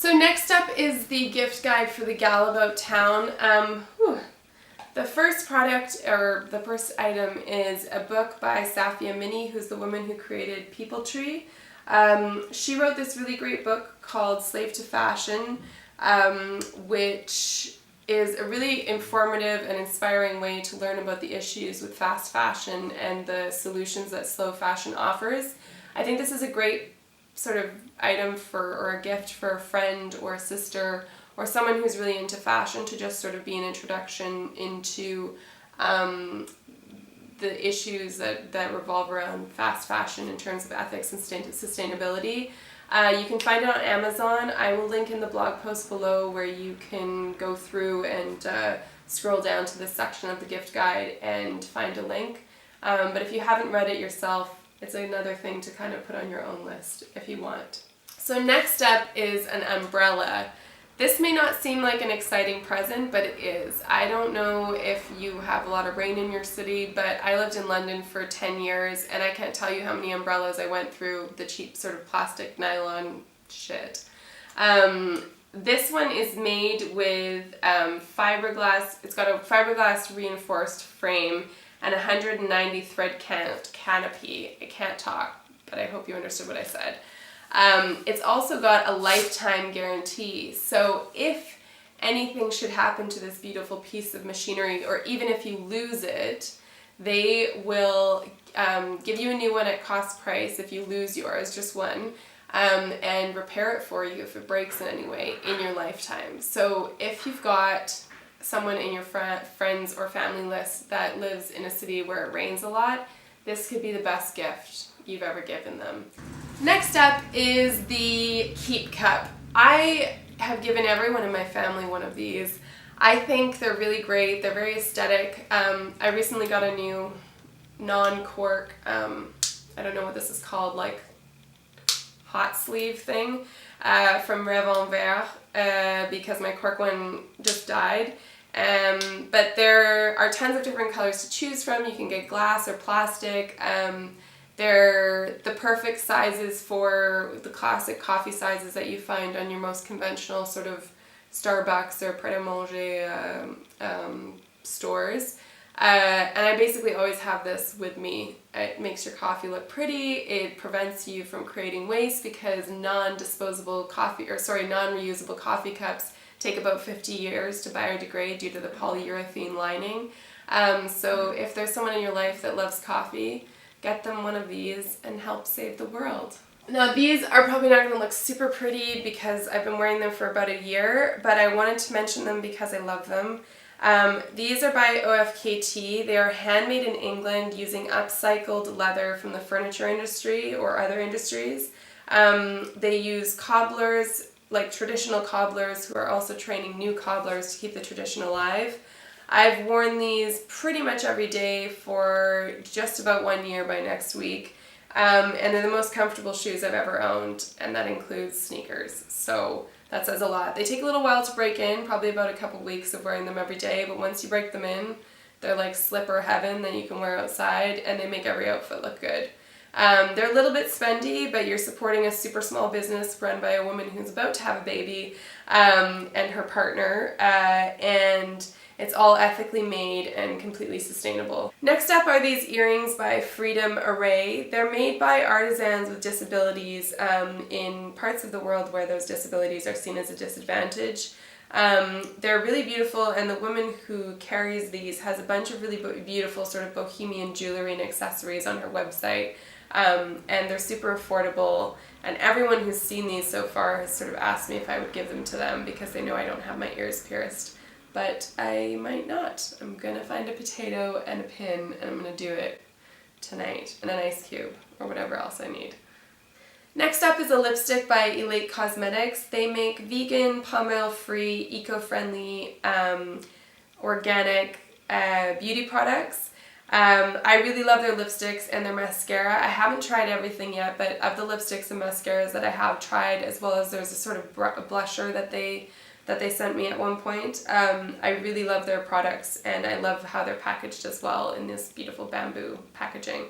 So next up is the gift guide for the gal about town. The first product, or the first item, is a book by Safia Minney, who's the woman who created People Tree. She wrote this really great book called Slave to Fashion, which is a really informative and inspiring way to learn about the issues with fast fashion and the solutions that slow fashion offers. I think this is a great sort of item for, or a gift for a friend or a sister or someone who's really into fashion, to just sort of be an introduction into the issues that revolve around fast fashion in terms of ethics and sustainability. You can find it on Amazon. I will link in the blog post below where you can go through and scroll down to this section of the gift guide and find a link. But if you haven't read it yourself, it's another thing to kind of put on your own list if you want. So next up is an umbrella. This may not seem like an exciting present, but it is. I don't know if you have a lot of rain in your city, but I lived in London for 10 years, and I can't tell you how many umbrellas I went through, the cheap sort of plastic nylon shit. This one is made with fiberglass. It's got a fiberglass reinforced frame and 190 thread canopy. I can't talk, but I hope you understood what I said. It's also got a lifetime guarantee, so if anything should happen to this beautiful piece of machinery, or even if you lose it, they will give you a new one at cost price if you lose yours, just one, and repair it for you if it breaks in any way in your lifetime. So if you've got someone in your friends or family list that lives in a city where it rains a lot, this could be the best gift you've ever given them. Next up is the Keep Cup. I have given everyone in my family one of these. I think they're really great. They're very aesthetic. I recently got a new non-cork, I don't know what this is called, like hot sleeve thing from Rêve en Vert because my cork one just died. But there are tons of different colors to choose from. You can get glass or plastic. They're the perfect sizes for the classic coffee sizes that you find on your most conventional sort of Starbucks or Pret-a-Manger stores. And I basically always have this with me. It makes your coffee look pretty. It prevents you from creating waste because non-reusable coffee cups take about 50 years to biodegrade due to the polyurethane lining. So if there's someone in your life that loves coffee, get them one of these and help save the world. Now these are probably not going to look super pretty because I've been wearing them for about a year, but I wanted to mention them because I love them. These are by OFKT. They are handmade in England using upcycled leather from the furniture industry or other industries. They use cobblers, like traditional cobblers, who are also training new cobblers to keep the tradition alive. I've worn these pretty much every day for just about 1 year by next week. And they're the most comfortable shoes I've ever owned, and that includes sneakers. So that says a lot. They take a little while to break in, probably about a couple weeks of wearing them every day, but once you break them in, they're like slipper heaven that you can wear outside, and they make every outfit look good. They're a little bit spendy, but you're supporting a super small business run by a woman who's about to have a baby and her partner, and it's all ethically made and completely sustainable. Next up are these earrings by Freedom Array. They're made by artisans with disabilities in parts of the world where those disabilities are seen as a disadvantage. They're really beautiful, and the woman who carries these has a bunch of really beautiful sort of bohemian jewelry and accessories on her website, and they're super affordable, and everyone who's seen these so far has sort of asked me if I would give them to them because they know I don't have my ears pierced. But I might not. I'm going to find a potato and a pin, and I'm going to do it tonight, and an ice cube, or whatever else I need. Next up is a lipstick by Elate Cosmetics. They make vegan, palm oil-free, eco-friendly, organic beauty products. I really love their lipsticks and their mascara. I haven't tried everything yet, but of the lipsticks and mascaras that I have tried, as well as there's a sort of blusher that they sent me at one point. I really love their products, and I love how they're packaged as well in this beautiful bamboo packaging.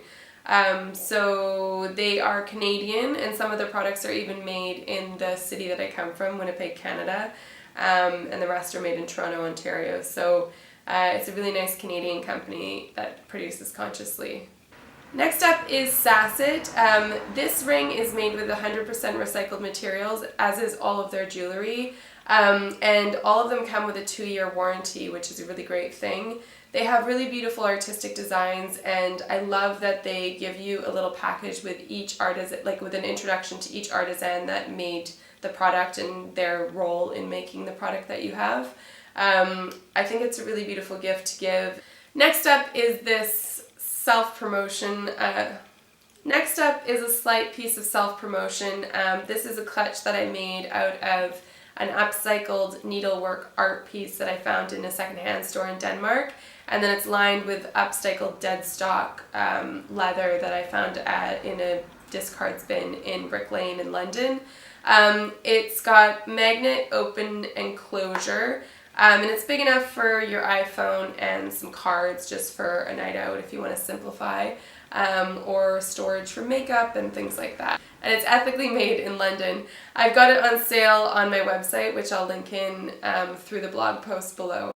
So they are Canadian, and some of their products are even made in the city that I come from, Winnipeg, Canada, and the rest are made in Toronto, Ontario. So it's a really nice Canadian company that produces consciously. Next up is Sasset. This ring is made with 100% recycled materials, as is all of their jewelry, and all of them come with a 2-year warranty, which is a really great thing. They have really beautiful artistic designs, and I love that they give you a little package with each artisan, like with an introduction to each artisan that made the product and their role in making the product that you have. I think it's a really beautiful gift to give. Next up is this self-promotion. Next up is a slight piece of self-promotion. This is a clutch that I made out of an upcycled needlework art piece that I found in a secondhand store in Denmark. And then it's lined with upcycled dead stock leather that I found in a discards bin in Brick Lane in London. It's got magnet open enclosure, and it's big enough for your iPhone and some cards just for a night out if you want to simplify, or storage for makeup and things like that. And it's ethically made in London. I've got it on sale on my website, which I'll link in through the blog post below.